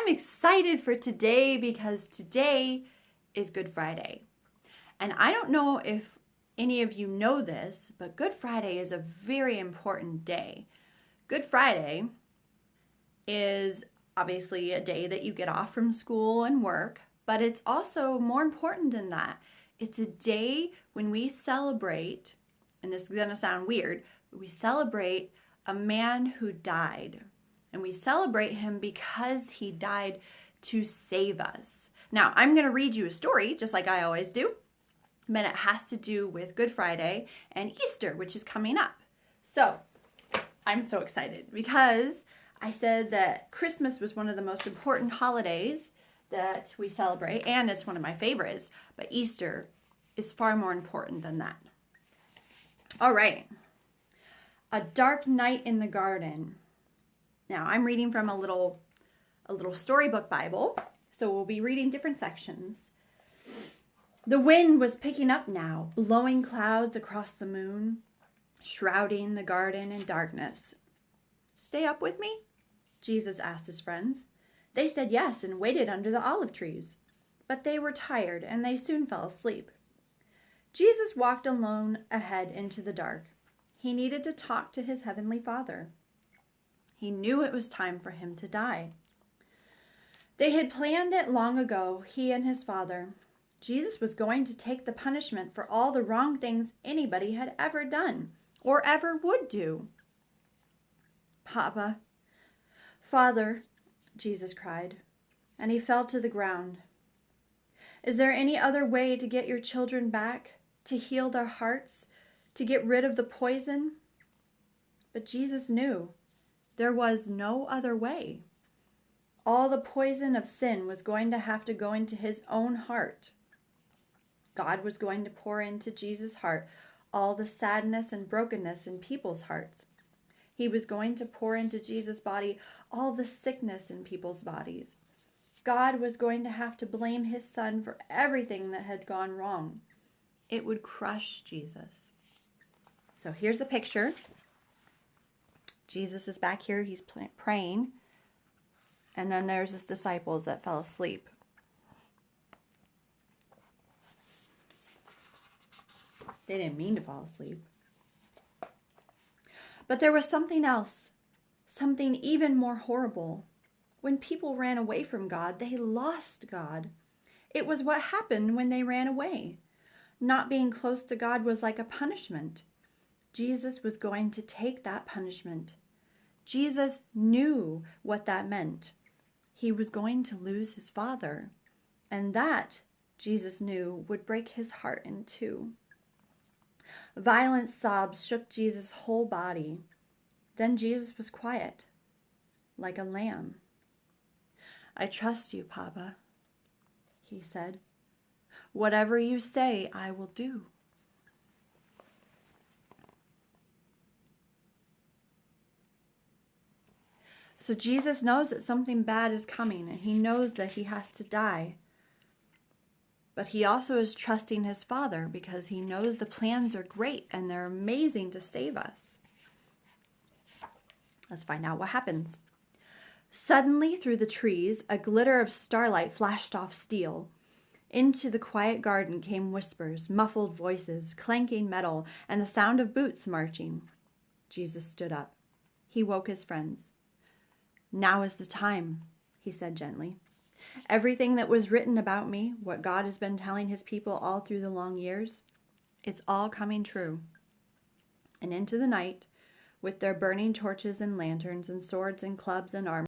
excited for today because today is Good Friday. And I don't know if any of you know this, but Good Friday is a very important day. Good Friday is obviously a day that you get off from school and work, but it's also more important than that. It's a day when we celebrate, and this is going to sound weird, but we celebrate a man who died. And we celebrate him because he died to save us. Now, I'm going to read you a story, just like I always do, but it has to do with Good Friday and Easter, which is coming up. So, I'm so excited because I said that Christmas was one of the most important holidays that we celebrate, and it's one of my favorites, but Easter is far more important than that. All right. A dark night in the garden. Now, I'm reading from a little storybook Bible, so we'll be reading different sections. The wind was picking up now, blowing clouds across the moon, shrouding the garden in darkness. "Stay up with me?" Jesus asked his friends. They said yes and waited under the olive trees, but they were tired and they soon fell asleep. Jesus walked alone ahead into the dark. He needed to talk to his heavenly Father. He knew it was time for him to die. They had planned it long ago, he and his Father. Jesus was going to take the punishment for all the wrong things anybody had ever done or ever would do. "Papa, Father," Jesus cried, and he fell to the ground. "Is there any other way to get your children back, to heal their hearts, to get rid of the poison?" But Jesus knew there was no other way. All the poison of sin was going to have to go into his own heart. God was going to pour into Jesus' heart all the sadness and brokenness in people's hearts. He was going to pour into Jesus' body all the sickness in people's bodies. God was going to have to blame his Son for everything that had gone wrong. It would crush Jesus. So here's the picture. Jesus is back here. He's praying. And then there's his disciples that fell asleep. They didn't mean to fall asleep. But there was something else, something even more horrible. When people ran away from God, they lost God. It was what happened when they ran away. Not being close to God was like a punishment. Jesus was going to take that punishment. Jesus knew what that meant. He was going to lose his Father. And that, Jesus knew, would break his heart in two. Violent sobs shook Jesus' whole body. Then Jesus was quiet, like a lamb. "I trust you, Papa," he said. "Whatever you say, I will do." So Jesus knows that something bad is coming, and he knows that he has to die. But he also is trusting his Father because he knows the plans are great and they're amazing to save us. Let's find out what happens. Suddenly, through the trees, a glitter of starlight flashed off steel. Into the quiet garden came whispers, muffled voices, clanking metal, and the sound of boots marching. Jesus stood up. He woke his friends. "Now is the time," he said gently. "Everything that was written about me, what God has been telling his people all through the long years, it's all coming true." And into the night, with their burning torches and lanterns and swords and clubs and armor,